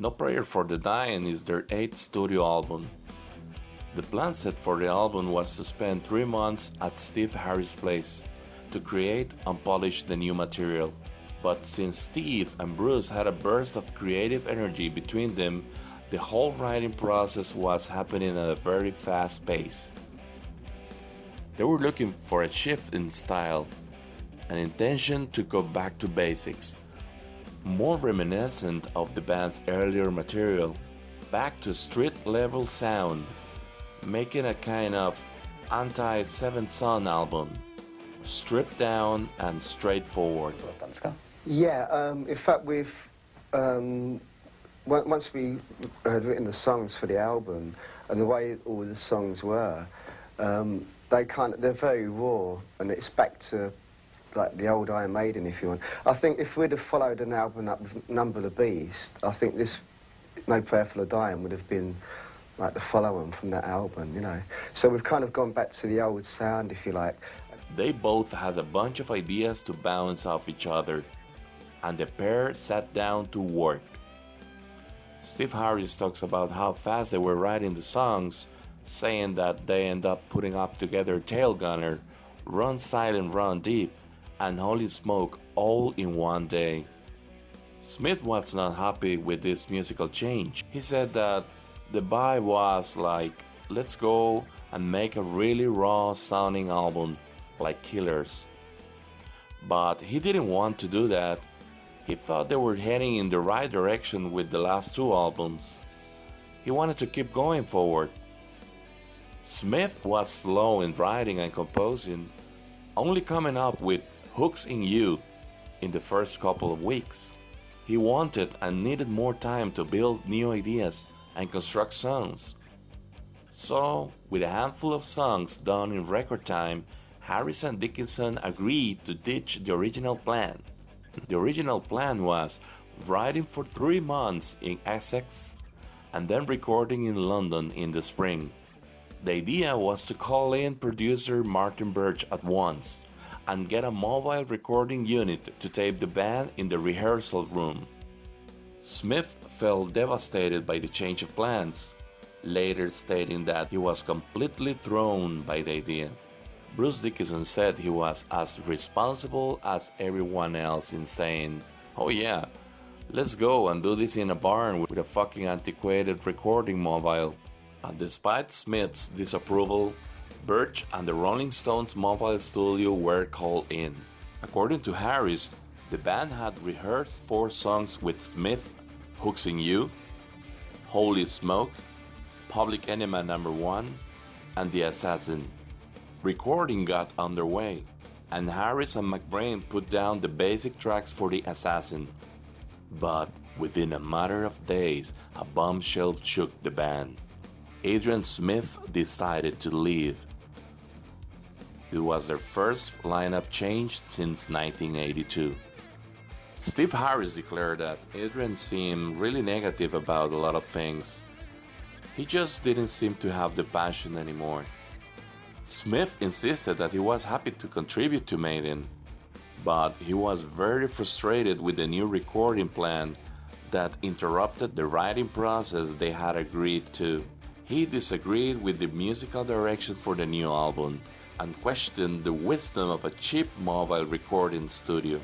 No Prayer for the Dying is their 8th studio album. The plan set for the album was to spend 3 months at Steve Harris' place to create and polish the new material. But since Steve and Bruce had a burst of creative energy between them, the whole writing process was happening at a very fast pace. They were looking for a shift in style, an intention to go back to basics, more reminiscent of the band's earlier material, back to street-level sound, making a kind of anti-Seventh Son album, stripped down and straightforward. Yeah, in fact, once we had written the songs for the album and the way all the songs were, they're very raw, and it's back to like the old Iron Maiden, if you want. I think if we'd have followed an album up with Number the Beast, I think this No Prayer for the Dying would have been like the follow-on from that album, you know. So we've kind of gone back to the old sound, if you like. They both had a bunch of ideas to bounce off each other, and the pair sat down to work. Steve Harris talks about how fast they were writing the songs, saying that they end up putting up together Tail Gunner, Run Silent Run Deep, and Holy Smoke all in one day. Smith was not happy with this musical change. He said that the vibe was like, let's go and make a really raw sounding album, like Killers. But he didn't want to do that. He thought they were heading in the right direction with the last 2 albums. He wanted to keep going forward. Smith was slow in writing and composing, only coming up with Hooks in You in the first couple of weeks. He wanted and needed more time to build new ideas and construct songs. So, with a handful of songs done in record time, Harris and Dickinson agreed to ditch the original plan. The original plan was writing for 3 months in Essex and then recording in London in the spring. The idea was to call in producer Martin Birch at once and get a mobile recording unit to tape the band in the rehearsal room. Smith felt devastated by the change of plans, later stating that he was completely thrown by the idea. Bruce Dickinson said he was as responsible as everyone else in saying, "Oh yeah, let's go and do this in a barn with a fucking antiquated recording mobile." And despite Smith's disapproval, Birch and the Rolling Stones mobile studio were called in. According to Harris, the band had rehearsed 4 songs with Smith: Hooks in You, Holy Smoke, Public Enemy No. 1, and The Assassin. Recording got underway, and Harris and McBrain put down the basic tracks for The Assassin. But within a matter of days, a bombshell shook the band. Adrian Smith decided to leave. It was their first lineup change since 1982. Steve Harris declared that Adrian seemed really negative about a lot of things. He just didn't seem to have the passion anymore. Smith insisted that he was happy to contribute to Maiden, but he was very frustrated with the new recording plan that interrupted the writing process they had agreed to. He disagreed with the musical direction for the new album and questioned the wisdom of a cheap mobile recording studio.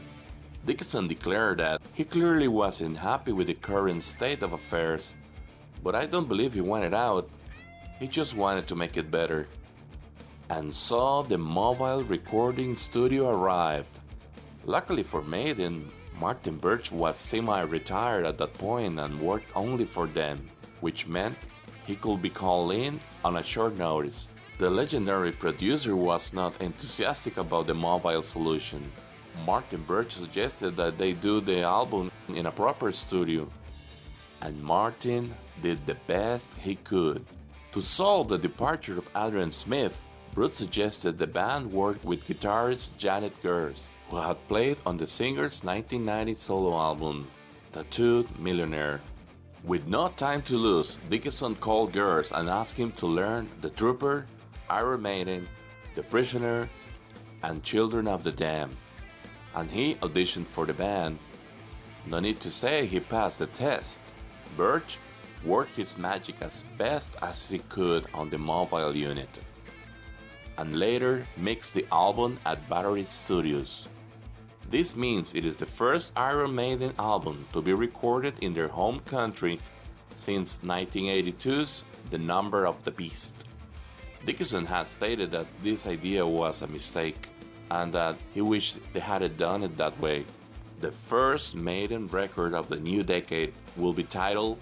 Dickinson declared that he clearly wasn't happy with the current state of affairs, but I don't believe he wanted out. He just wanted to make it better. And so the mobile recording studio arrived. Luckily for Maiden, Martin Birch was semi-retired at that point and worked only for them, which meant he could be called in on a short notice. The legendary producer was not enthusiastic about the mobile solution. Martin Birch suggested that they do the album in a proper studio, and Martin did the best he could. To solve the departure of Adrian Smith, Bruce suggested the band work with guitarist Janet Gers, who had played on the singer's 1990 solo album, Tattooed Millionaire. With no time to lose, Dickinson called Gers and asked him to learn The Trooper, Iron Maiden, The Prisoner, and Children of the Damned, and he auditioned for the band. No need to say he passed the test. Birch worked his magic as best as he could on the mobile unit, and later mixed the album at Battery Studios. This means it is the first Iron Maiden album to be recorded in their home country since 1982's The Number of the Beast. Dickinson has stated that this idea was a mistake and that he wished they had done it that way. The first Maiden record of the new decade will be titled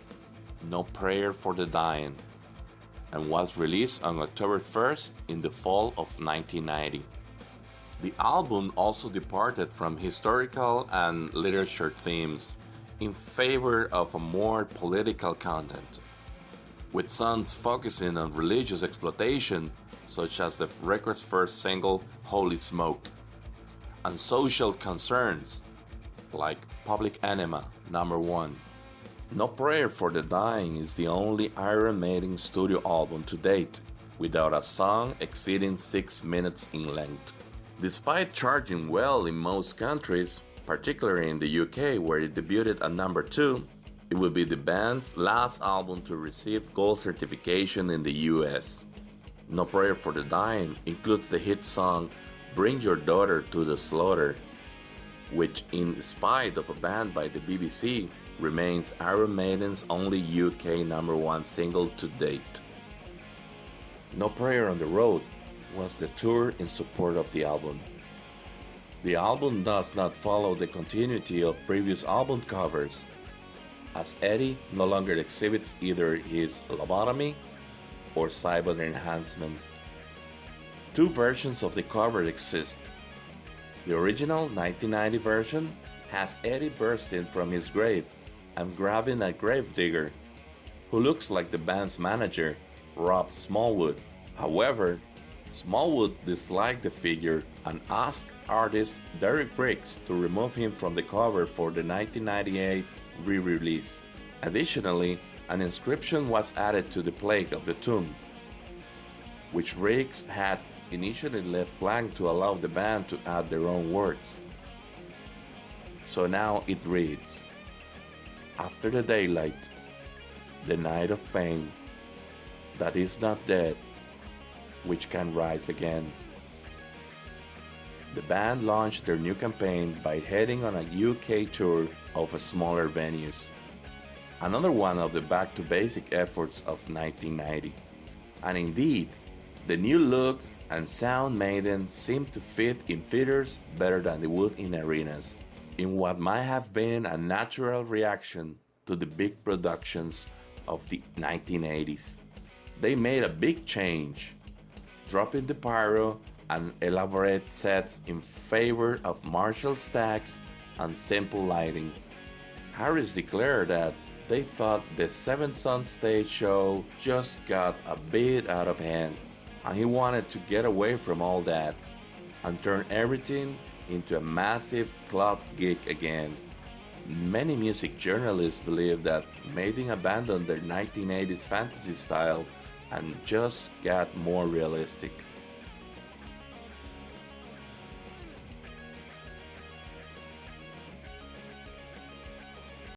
No Prayer for the Dying and was released on October 1st in the fall of 1990. The album also departed from historical and literature themes in favor of a more political content, with songs focusing on religious exploitation, such as the record's first single, Holy Smoke, and social concerns, like Public Enema Number 1. No Prayer for the Dying is the only Iron Maiden studio album to date without a song exceeding 6 minutes in length. Despite charting well in most countries, particularly in the UK where it debuted at number 2, it will be the band's last album to receive gold certification in the US. No Prayer for the Dying includes the hit song Bring Your Daughter to the Slaughter, which, in spite of a ban by the BBC, remains Iron Maiden's only UK number 1 single to date. No Prayer on the Road was the tour in support of the album. The album does not follow the continuity of previous album covers, as Eddie no longer exhibits either his lobotomy or cyber enhancements. 2 versions of the cover exist. The original 1990 version has Eddie bursting from his grave and grabbing a gravedigger, who looks like the band's manager, Rob Smallwood. However, Smallwood disliked the figure and asked artist Derek Riggs to remove him from the cover for the 1998 re-release. Additionally, an inscription was added to the plaque of the tomb, which Riggs had initially left blank to allow the band to add their own words. So now it reads, After the daylight, the night of pain, that is not dead, which can rise again. The band launched their new campaign by heading on a UK tour of smaller venues, another one of the back to basic efforts of 1990. And indeed, the new look and sound Maiden seemed to fit in theaters better than they would in arenas, in what might have been a natural reaction to the big productions of the 1980s. They made a big change, dropping the pyro and elaborate sets in favor of Marshall stacks and simple lighting. Harris declared that they thought the Seven Sons stage show just got a bit out of hand, and he wanted to get away from all that and turn everything into a massive club gig again. Many music journalists believe that Maiden abandoned their 1980s fantasy style and just got more realistic.